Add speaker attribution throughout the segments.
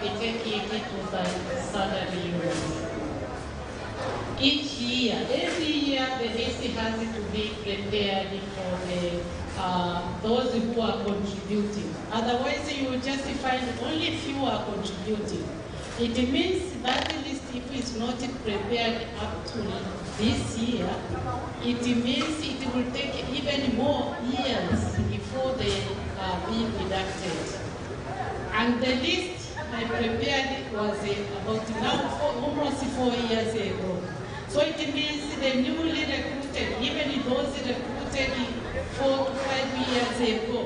Speaker 1: we take it to the salary units. Each year, every year, the list has to be prepared for the those who are contributing. Otherwise, you will just find only few are contributing. It means that list, if it's not prepared up to this year, it means it will take even more years before they are being deducted. And the list I prepared was about now almost 4 years ago. So it means the newly recruited, even those recruited 4 to 5 years ago,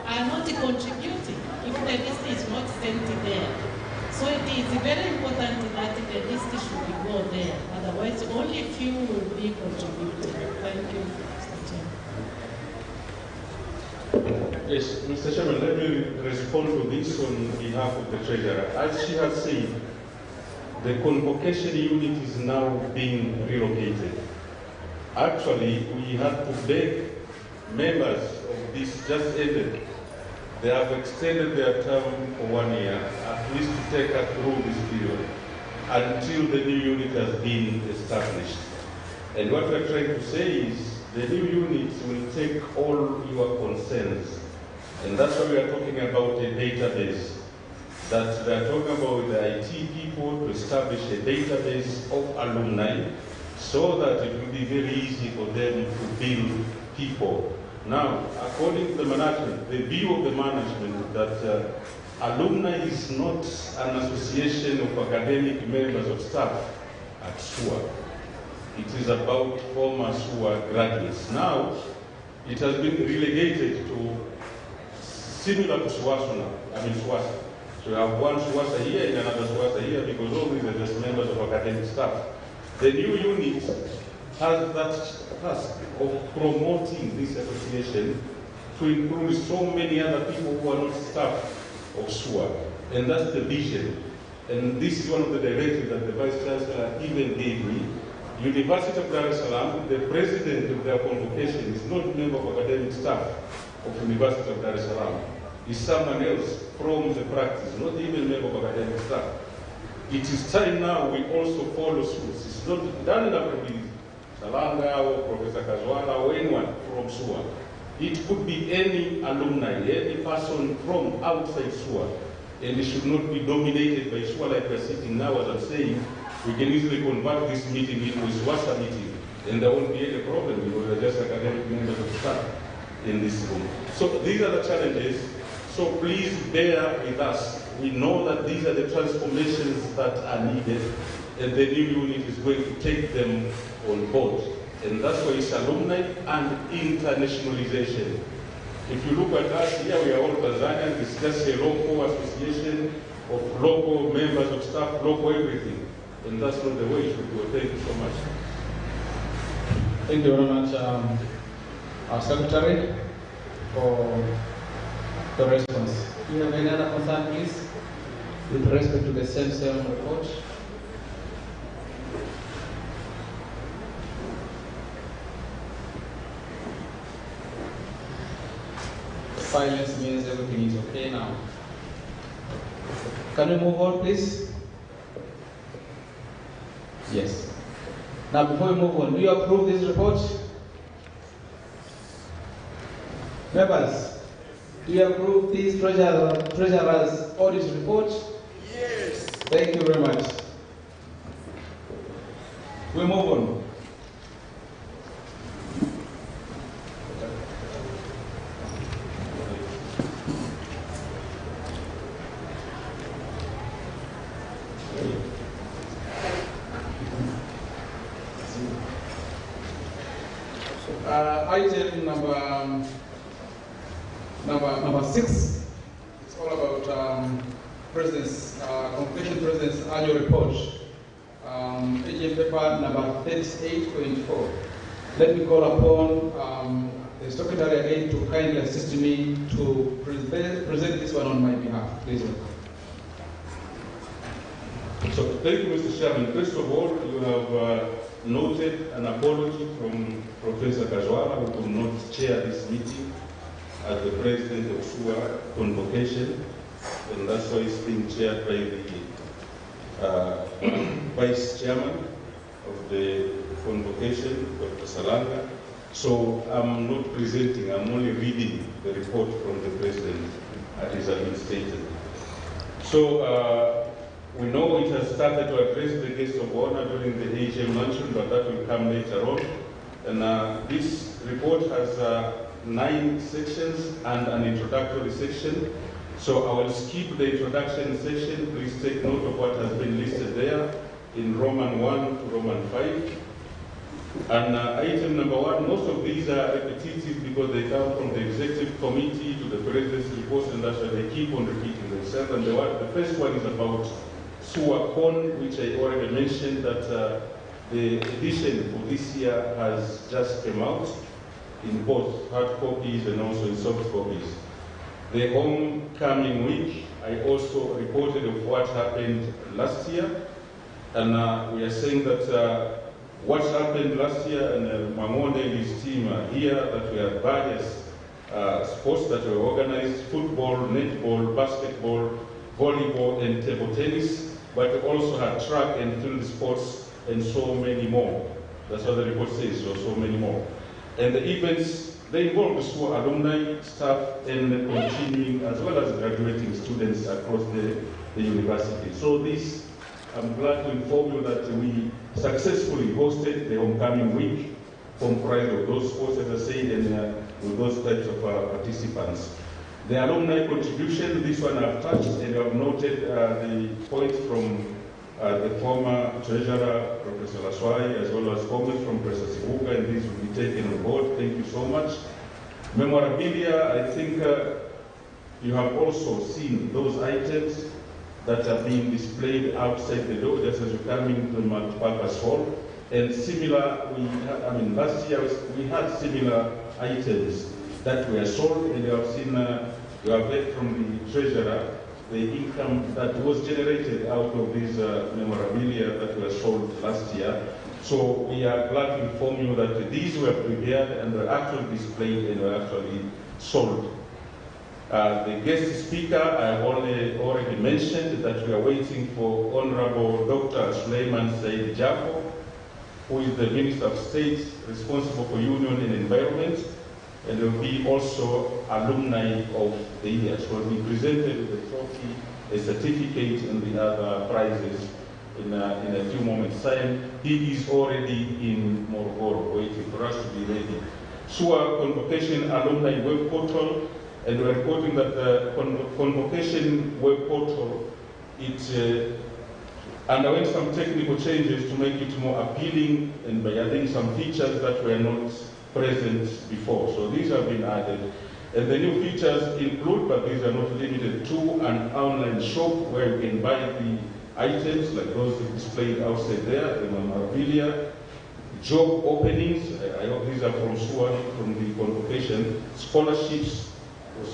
Speaker 1: are not contributing if the list is not sent there. So it is very important that the list should go there. Otherwise, only few will be contributing. Thank you, Mr. Chairman.
Speaker 2: Yes, Mr. Chairman, let me respond to this on behalf of the Treasurer. As she has said, the convocation unit is now being relocated. Actually, we had to beg members of this just ended. They have extended their term for 1 year, at least to take us through this period, until the new unit has been established. And what we're trying to say is, the new units will take all your concerns. And that's why we are talking about a database. That we are talking about the IT people to establish a database of alumni so that it will be very easy for them to build people. Now, according to the management, the view of the management that alumni is not an association of academic members of staff at SUA. It is about former SUA graduates. Now, it has been relegated to similar to SUASA. So you have one SUASA here and another SUASA here because all these are just members of academic staff. The new unit has that task of promoting this association to include so many other people who are not staff of SUA. And that's the vision. And this is one of the directives that the Vice Chancellor even gave me. University of Dar es Salaam, the president of their convocation is not a member of academic staff of University of Dar es Salaam. Is someone else from the practice, not even a member of academic staff. It is time now we also follow suit. It's not done enough to be Salanga or Professor Kazwala or anyone from SUA. It could be any alumni, any person from outside SUA. And it should not be dominated by SUA like we're sitting now. As I'm saying, we can easily convert this meeting into a SUASA meeting, and there won't be any problem because we're just academic members of staff in this room. So these are the challenges. So please bear with us. We know that these are the transformations that are needed, and the new unit is going to take them on board. And that's why it's alumni and internationalization. If you look at us here, we are all Tanzanians. It's just a local association of local members of staff, local everything. And that's not the way it should go. Thank you so much.
Speaker 3: Thank you very much, our Secretary, for the response. Do you have any other concern, please, with respect to the same report? Silence means everything is okay now. Can we move on, please? Yes. Now, before we move on, do you approve this report? Members, do you approve this Treasurer's audit report?
Speaker 4: Yes.
Speaker 3: Thank you very much. We move on. Item number 6. It's all about Convocation President's annual report. AGM paper number 38.4. Let me call upon the Secretary again to kindly assist me to present this one on my behalf. Please welcome.
Speaker 2: So thank you, Mr. Chairman. First of all, you have noted an apology from Professor Kazwala, who could not chair this meeting as the president of SUA convocation. and that's why it's being chaired by the Vice Chairman of the convocation, Dr. Salanga. So I'm not presenting, I'm only reading the report from the President as it has been stated. So we know it has started to address the guests of honor during the AGM luncheon, but that will come later on. And this report has 9 sections and an introductory section. So I will skip the introduction section. Please take note of what has been listed there in Roman 1 to Roman 5. And item number 1, most of these are repetitive because they come from the executive committee to the president's reports, and that's why they keep on repeating themselves. And the first one is about SUACON, which I already mentioned that the edition for this year has just come out in both hard copies and also in soft copies. The homecoming week, I also reported of what happened last year, and we are saying that what happened last year, and Mamonde and his team are here, that we have various sports that were organized: football, netball, basketball, volleyball, and table tennis, but we also had track and field sports and so many more. That's what the report says, so many more. And the events, they involve the SUA alumni, staff, and continuing as well as graduating students across the university. So this, I'm glad to inform you that we successfully hosted the homecoming week, comprised of those sports, as I said, and with those types of participants. The alumni contribution, this one I've touched, and I've noted the points from the former treasurer, Professor Laswai, as well as comments from Professor Sibuga, and these will be taken on board. Thank you so much. Memorabilia, I think you have also seen those items that are being displayed outside the door, just as you come into the multipurpose hall. And similar, last year we had similar items that were sold, and you have seen, you have heard from the treasurer the income that was generated out of these memorabilia that were sold last year. So we are glad to inform you that these were prepared and were actually displayed and were actually sold. The guest speaker, I have already mentioned that we are waiting for Honorable Dr. Suleiman Said Jafo, who is the Minister of State responsible for Union and Environment, and will be also alumni of the year. So we presented the trophy, a certificate, and the other prizes in a few moments' time. He is already in Morogoro waiting for us to be ready. SUA Convocation Alumni Web Portal, and we're reporting that the Convocation Web Portal, it underwent some technical changes to make it more appealing, and by adding some features that were not present before. So these have been added. And the new features include, but these are not limited to, an online shop where you can buy the items like those displayed outside there, the memorabilia, job openings, I hope these are from SUA, from the convocation, scholarships,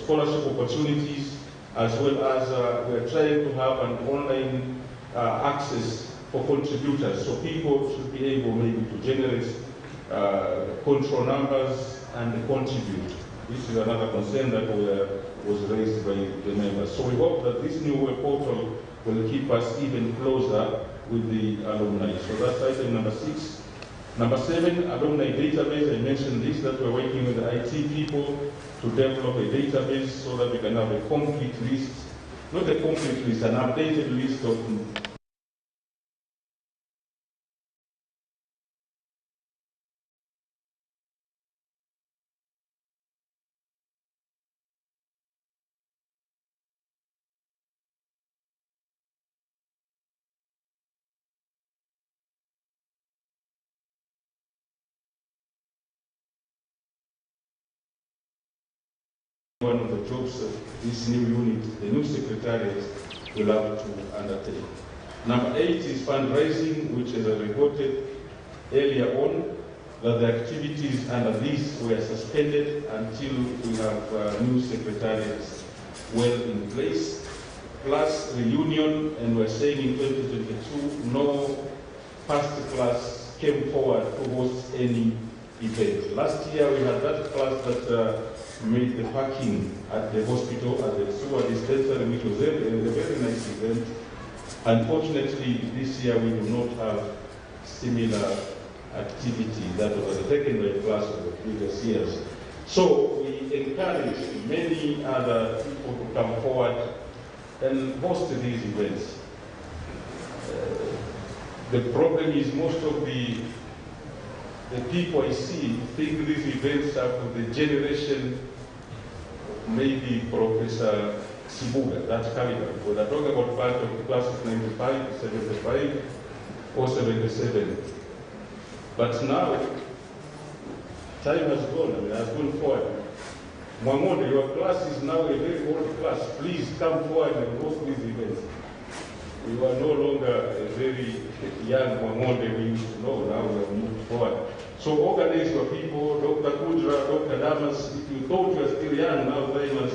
Speaker 2: scholarship opportunities, as well as we're trying to have an online access for contributors, so people should be able maybe to generate control numbers and contribute. This is another concern that was raised by the members. So we hope that this new web portal will keep us even closer with the alumni. So that's item number 6. Number 7, alumni database. I mentioned this, that we're working with the IT people to develop a database so that we can have a complete list, not a complete list, an updated list of one of the jobs of this new unit, the new secretariat, will have to undertake. Number 8 is fundraising, which is reported earlier on that the activities under this were suspended until we have new secretariats well in place. Plus reunion, and we're saying in 2022, no past class came forward to host any event. Last year we had that class that made the parking at the hospital, at the sewer dispensary, which was a very nice event. Unfortunately, this year we do not have similar activity that was taken by class of the previous years. So we encourage many other people to come forward and host these events. The problem is most of the people I see think these events are for the generation, maybe Professor Sibuga, that's caliber. Because I talk about part of the class of 95, 75, or 77. But now, time has gone, has gone forward. Mwamonde, your class is now a very old class. Please come forward and host these events. We are no longer a very young Mwamonde we used to know. Now we have moved forward. So organize your people, Dr. Kudra, Dr. Damas. If you thought you are still young, now time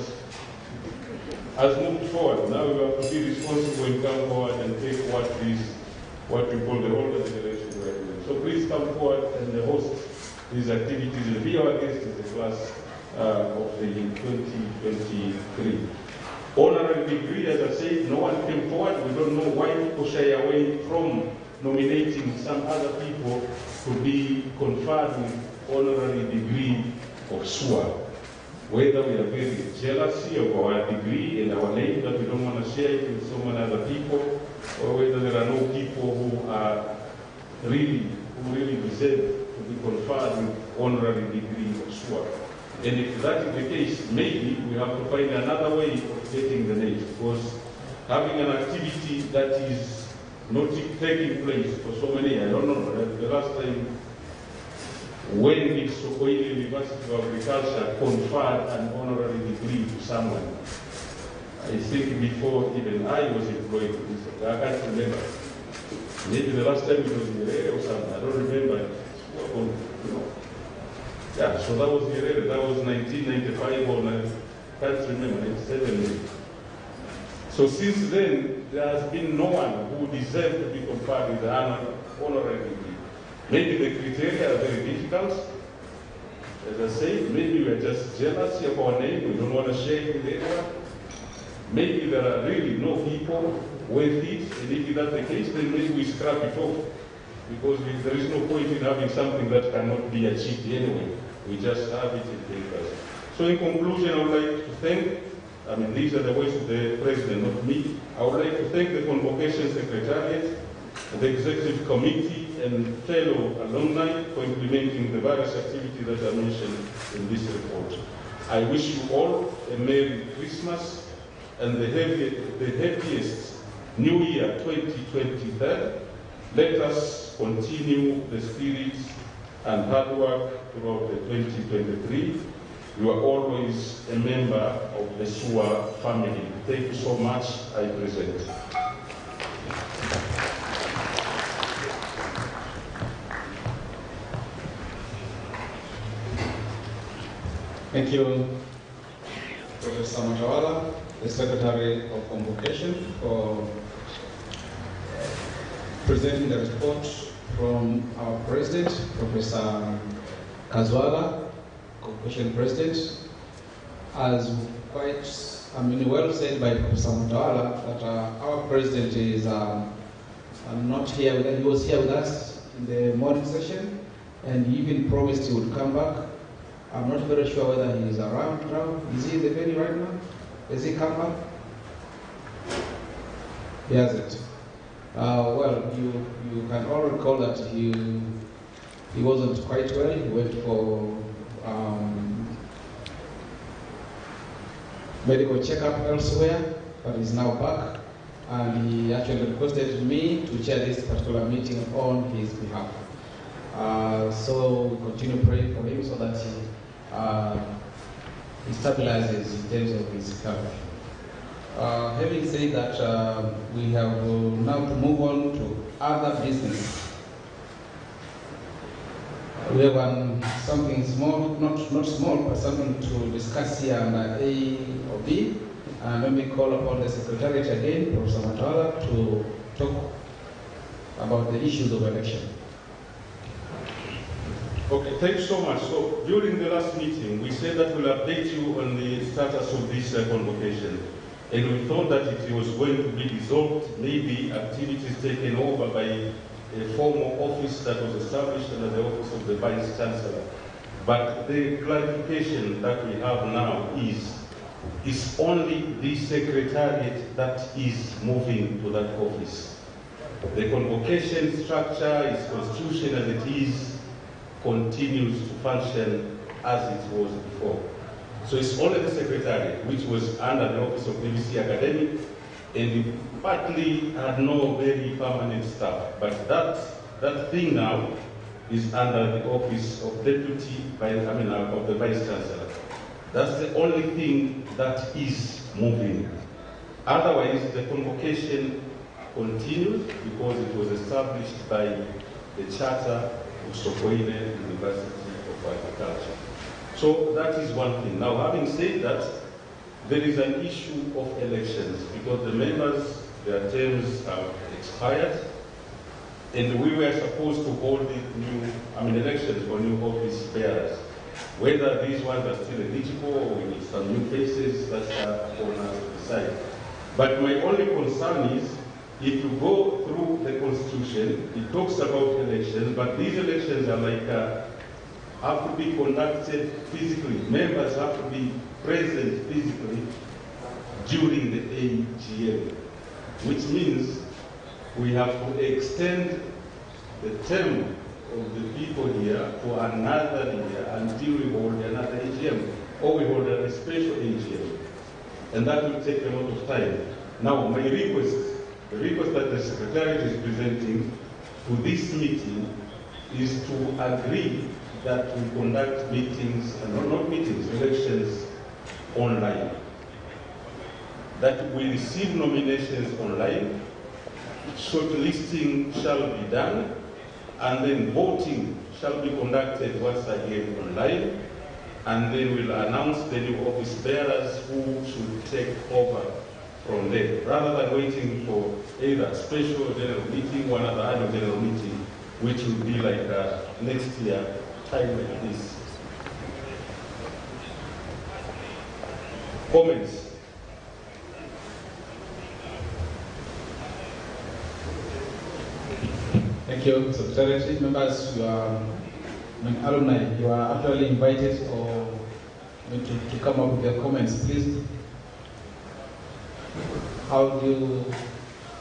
Speaker 2: has moved forward. Now you have to be responsible and come forward and take what we call the older generation right now. So please come forward and host these activities and be our guest in the class of the 2023. Honorary degree, as I said, no one came forward. We don't know why people shy away from nominating some other people to be conferred with honorary degree of SUA. Whether we are very jealous of our degree and our name that we don't want to share it with so many other people, or whether there are no people who really deserve to be conferred with honorary degree of SUA. And if that is the case, maybe we have to find another way of getting the name, because having an activity that is not taking place for so many, I don't know, the last time when the Sokoine University of Agriculture conferred an honorary degree to someone. I think before even I was employed in this, I can't remember. Maybe the last time it was Nyerere or something, I don't remember. Yeah, so that was Nyerere, that was 1995 or I can't remember, 97 maybe. So since then, there has been no one who deserved to be conferred with an honorary degree. Maybe the criteria are very difficult. As I say, maybe we are just jealous of our name, we don't want to share it with anyone. Maybe there are really no people worth it, and if that's the case, then maybe we scrap it off. Because there is no point in having something that cannot be achieved anyway. We just have it in papers. So in conclusion, I would like to thank, these are the words of the President, not me. I would like to thank the Convocation Secretariat, the Executive Committee, and fellow alumni for implementing the various activities that are mentioned in this report. I wish you all a Merry Christmas and the happiest New Year 2023. Let us continue the spirit and hard work throughout the 2023. You are always a member of the SUA family. Thank you so much. I present.
Speaker 3: Thank you, Professor Matawala, the Secretary of Convocation, for presenting the report from our President, Professor Kazwala, Convocation President. As quite, well said by Professor Matawala, that our President is not here with us. He was here with us in the morning session, and he even promised he would come back. I'm not very sure whether he is around now. Is he in the venue right now? Has he come back? He hasn't. Well, you can all recall that he wasn't quite well. He went for medical checkup elsewhere, but he's now back. And he actually requested me to chair this particular meeting on his behalf. So we continue praying for him so that he stabilizes in terms of his recovery. Having said that, we have now to move on to other business. We have something small, not small, but something to discuss here under A or B. And let me call upon the Secretariat again, Professor Matawala, to talk about the issues of election.
Speaker 2: Okay. Okay, thank you so much. So during the last meeting, we said that we'll update you on the status of this convocation. And we thought that it was going to be dissolved, maybe activities taken over by a former office that was established under the office of the Vice Chancellor. But the clarification that we have now is it's only the Secretariat that is moving to that office. The convocation structure, its constitution as it is, continues to function as it was before. So it's only the Secretariat, which was under the office of BBC Academic, and it partly had no very permanent staff. But that thing now is under the office of Deputy, of the Vice Chancellor. That's the only thing that is moving. Otherwise, the convocation continues because it was established by the Charter of Sokoine University of Agriculture. So that is one thing. Now, having said that, there is an issue of elections because the members, their terms have expired, and we were supposed to hold elections for new office bearers. Whether these ones are still eligible or we need some new faces, that's on us to decide. But my only concern is, if you go through the Constitution, it talks about elections, but these elections are like, have to be conducted physically. Members have to be present physically during the AGM, which means we have to extend the term of the people here for another year until we hold another AGM, or we hold a special AGM. And that will take a lot of time. Now, my request, the request that the Secretariat is presenting to this meeting is to agree that we conduct meetings, not meetings, elections online. That we receive nominations online, shortlisting shall be done, and then voting shall be conducted once again online, and then we'll announce the new office bearers who should take over from there, rather than waiting for either a special general meeting or another annual general meeting, which will be like next year, time like this. Comments?
Speaker 3: Thank you, Secretary. Members, you are alumni. You are actually invited to come up with your comments, please. How do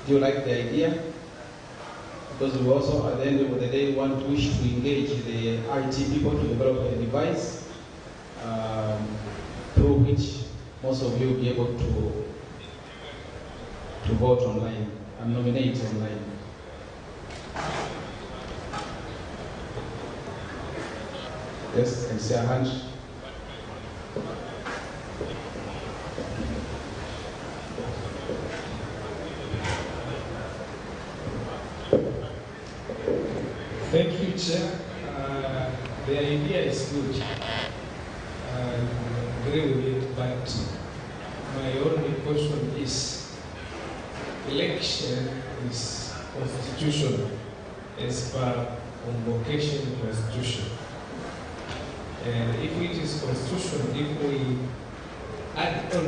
Speaker 3: you like the idea? Because we also, at the end of the day, wish to engage the IT people to develop a device through which most of you will be able to vote online and nominate online. Yes, and see a hand.
Speaker 4: Thank you, Chair. The idea is good. I agree with it, but my only question is, election is constitutional as per convocation constitution. And if it is constitutional, if we add on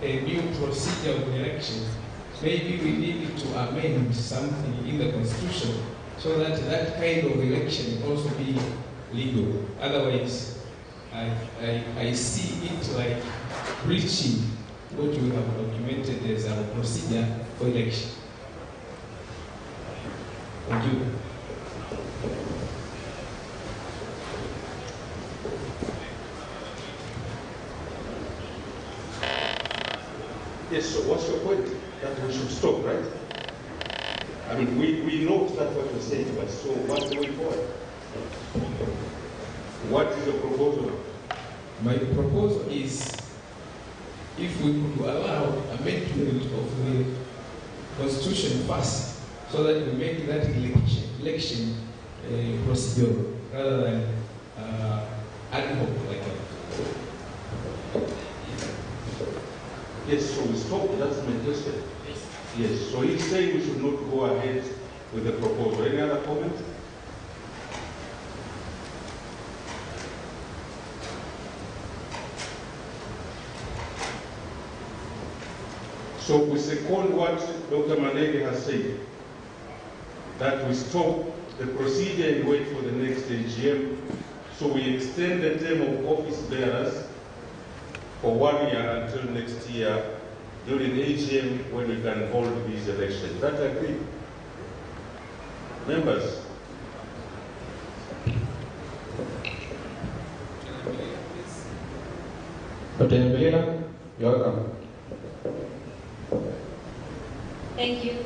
Speaker 4: a new procedure of election, maybe we need to amend something in the constitution so that that kind of election will also be legal. Otherwise, I see it like breaching what we have documented as our procedure for election. Thank you.
Speaker 2: Yes, so what's your point? That we should stop, right? I mean, we know that's what you're saying, but so what's the way forward? What is the proposal?
Speaker 4: My proposal is, if we could allow amendment of the Constitution first, so that we make that election procedural rather than ad hoc like that.
Speaker 2: Yes, so we stop. That's my question. Yes, so he's saying we should not go ahead with the proposal. Any other comments? second what Dr. Manege has said, that we stop the procedure and wait for the next AGM. So we extend the term of office bearers for 1 year until next year during AGM when we can hold these elections. That agree? Members?
Speaker 3: Dr. Nyambelila, you're welcome.
Speaker 5: Thank you.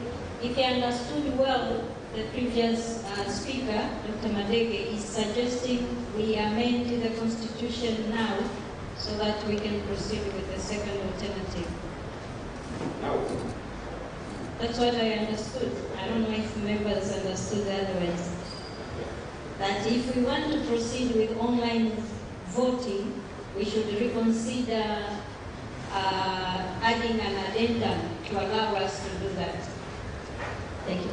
Speaker 5: If I understood well, the previous speaker, Dr. Madege, is suggesting we amend the Constitution now so that we can proceed with the second alternative.
Speaker 2: Now.
Speaker 5: That's what I understood. I don't know if members understood otherwise. That if we want to proceed with online voting, we should reconsider adding an addendum to allow us to do that. Thank you.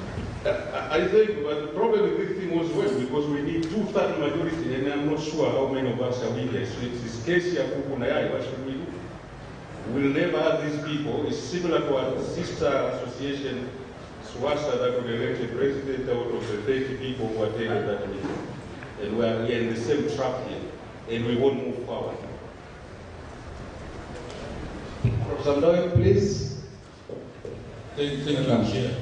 Speaker 2: I think, but the problem with this thing was well, because we need 2/3 majority, and I'm not sure how many of us are willing. So it's case ya kuku na yai, what should we do? We'll never have these people. It's similar to our sister association, SWASA, that would elect a president out of the 30 people who attended that meeting. And we're in the same trap here, and we won't move forward.
Speaker 3: Professor Mdoe, please.
Speaker 6: Thank you, Chair.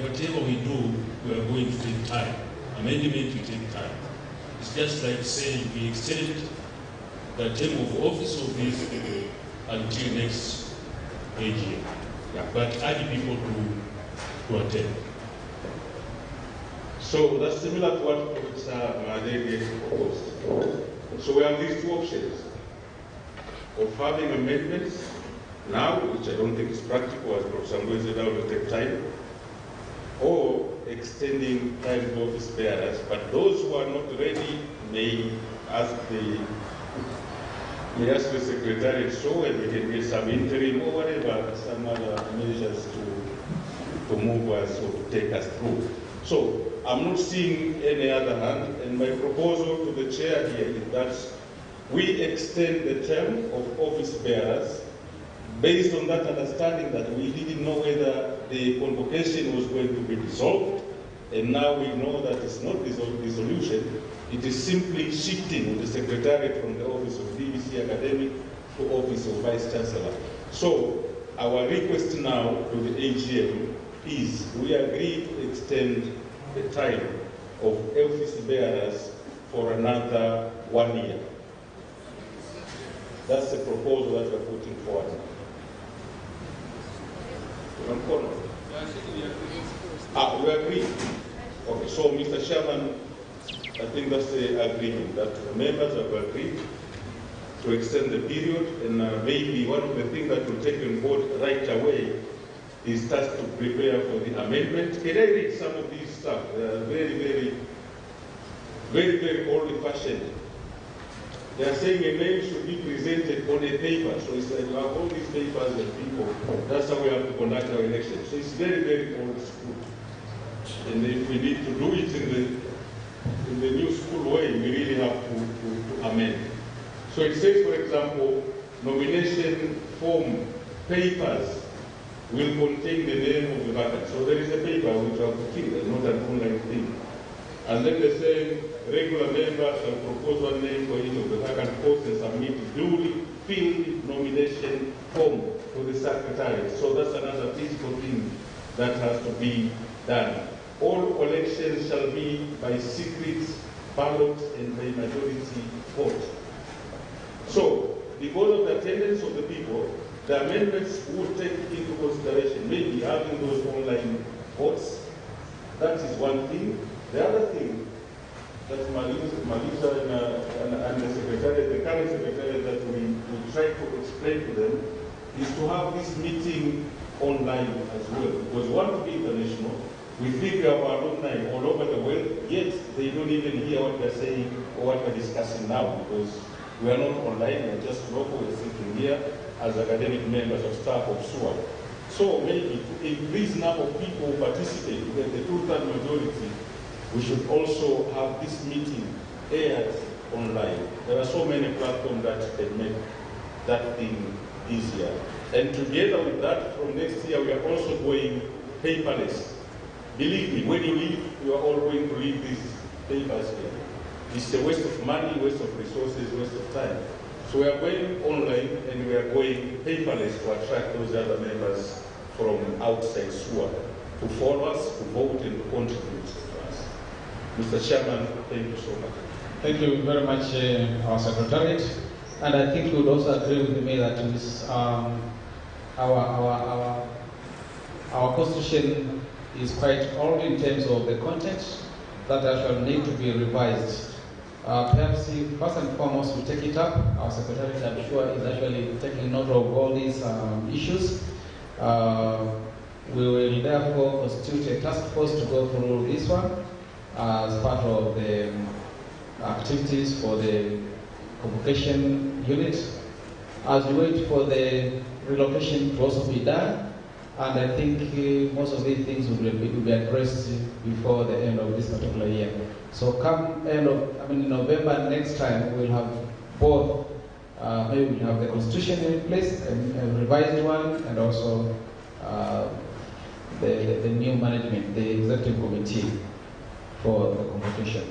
Speaker 6: Whatever we do, we are going to take time. Amendment will take time. It's just like saying we extend the term of office of this until next AGM.
Speaker 2: Yeah.
Speaker 6: But urge people to attend.
Speaker 2: So that's similar to what Professor Madege proposed. So we have these two options of having amendments now, which I don't think is practical, as Professor Mdoe said, that will take time, or extending time of office bearers. But those who are not ready may ask the Secretary so, and we can get some interim or whatever, some other measures to move us or to take us through. So I'm not seeing any other hand, and my proposal to the chair here is that we extend the term of office bearers based on that understanding that we didn't know whether the convocation was going to be dissolved, and now we know that it's not dissolution. It is simply shifting the Secretariat from the office of DVC Academic to office of Vice Chancellor. So our request now to the AGM is we agree to extend the time of office bearers for another 1 year. That's the proposal that we're putting forward. We agree. Okay, so Mr. Chairman, I think that's the agreement that the members have agreed to extend the period, and maybe one of the things that will take on board right away is just to prepare for the amendment. Can I read some of these stuff? They are very old-fashioned. They are saying a name should be presented on a paper. So it's like we have all these papers and people. That's how we have to conduct our elections. So it's very old school. And if we need to do it in the new school way, we really have to amend. So it says, for example, nomination form papers will contain the name of the vacant. So there is a paper which I have to fill, not an online thing. And then they say regular members shall propose one name for each of the vacant posts and submit duly filled nomination form to the Secretary. So that's another physical thing that has to be done. All elections shall be by secret ballot and by majority vote. So, because of the attendance of the people, the amendments would take into consideration maybe having those online votes. That is one thing. The other thing that Malisa and the Secretary, the current Secretary, that we try to explain to them is to have this meeting online as well. Because we want to be international. We think of our alumni all over the world, yet they don't even hear what we're saying or what we're discussing now, because we are not online, we're just local, we're sitting here as academic members of staff of SUA. So maybe to increase the number of people who participate, to get the 2/3 majority, we should also have this meeting aired online. There are so many platforms that can make that thing easier. And together with that, from next year, we are also going paperless. Believe me, when you leave, you are all going to leave these papers here. It's a waste of money, waste of resources, waste of time. So we are going online and we are going paperless to attract those other members from outside SUA to follow us, to vote and to contribute to us. Mr. Chairman, thank you so much.
Speaker 3: Thank you very much, our Secretariat. And I think you would also agree with me that this, our constitution is quite old in terms of the content that actually need to be revised. Perhaps first and foremost we take it up. Our Secretariat, I'm sure, is actually taking note of all these issues. We will therefore constitute a task force to go through this one as part of the activities for the convocation unit, as we wait for the relocation to also be done. And I think most of these things will be addressed before the end of this particular year. So come November next time, we'll have both, maybe we'll have the constitution in place, a revised one, and also the new management, the executive committee for the convocation.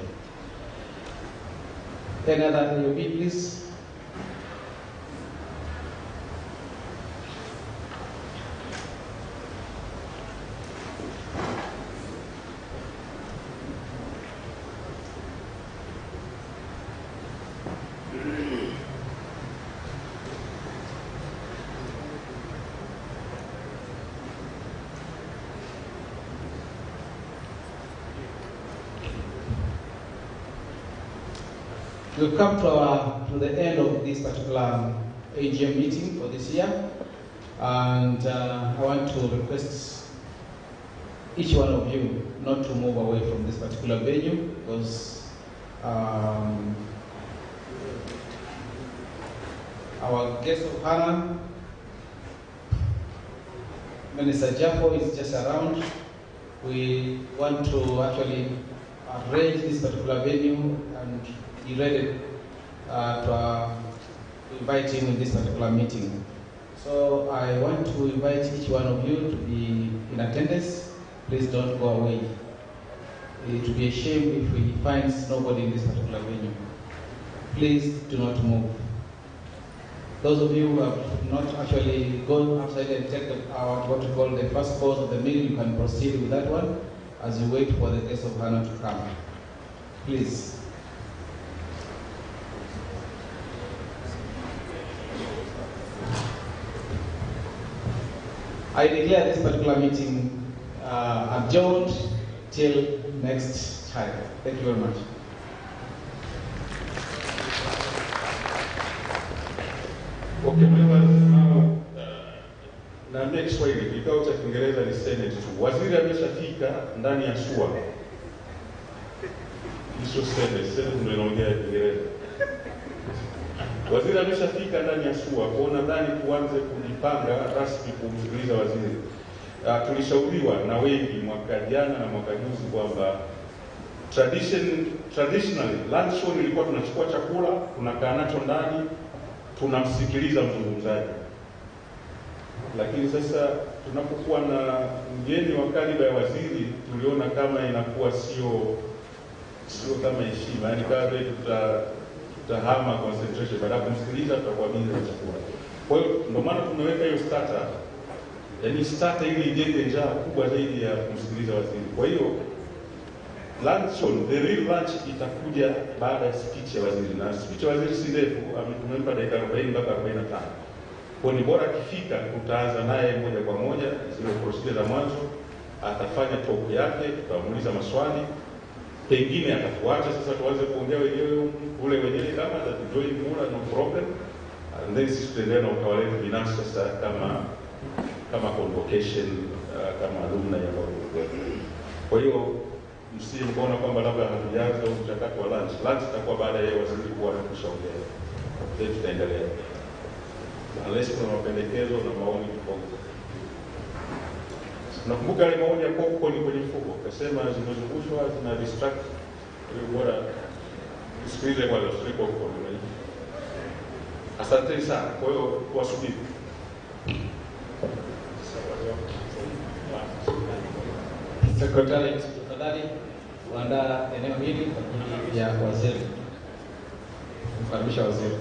Speaker 3: Any other UB, please? We've come to the end of this particular AGM meeting for this year, and I want to request each one of you not to move away from this particular venue, because our guest of honor, Minister Jafo, is just around. We want to actually arrange this particular venue and be ready to invite him in this particular meeting. So I want to invite each one of you to be in attendance. Please don't go away. It will be a shame if we find nobody in this particular venue. Please do not move. Those of you who have not actually gone outside and take what we call the first course of the meal, you can proceed with that one as you wait for the guest of honor to come. Please. I declare this particular meeting adjourned till next time. Thank you very much.
Speaker 2: Okay, members, now na next Swahili, kikao cha Kiingereza ni Senate tu. Waziri ameshafika ndani ya SUA. Hicho Senate ndio inaongea Kiingereza. Waziri ameshafika ndani ya SUA, kwa nadhani tuanze kujipanga rasmi kumsikiliza waziri. Tulishauriwa na wengi mwaka jana na mwaka juzi kwamba traditionally luncheon ilikuwa tunachukua chakula, tunakaa nacho ndani, tunamsikiliza mzungumzaji. Lakini sasa tunapokuwa na mgeni wa kaliba ya waziri, tuliona kama inakuwa sio kama heshima, yani kama tutahama concentration, baada ya kumsikiliza tutakuwa bizi na chakula. Kwa hiyo ndio maana tumeweka hiyo starter, yani starter ili ijenge njaa kubwa zaidi ya kumsikiliza waziri. Kwa hiyo luncheon, the real lunch itakuja baada ya speech ya waziri, na speech ya waziri si ndefu, tumempa dakika 40 mpaka 45. Kwa ni bora akifika tutaanza naye moja kwa moja zile procedure za mwanzo, atafanya talk yake, tutamuuliza maswali, pengine atafuacha sasa tuanze kuongea wenyewe ule wenyewe kama that join mula, no problem, and then sisi tutaendelea na utawala wetu binafsi sasa kama convocation, kama alumni ya wao. Kwa hiyo msimuona kwamba labda hatujaanza mchakato wa lunch itakuwa baada ya waziri kuwa ameshaongea, then tutaendelea unless kuna mapendekezo na maoni tofauti. Nakumbuka ile maoni ya popcorn kwenye mfuko, akasema zimezungushwa zina distract, bora tusikilize kwa popcorn. Asante sana. Kwa hiyo tuwasubiri.
Speaker 7: Secretary, tafadhali kuandaa eneo hili kwa ajili ya waziri. Kumkaribisha waziri.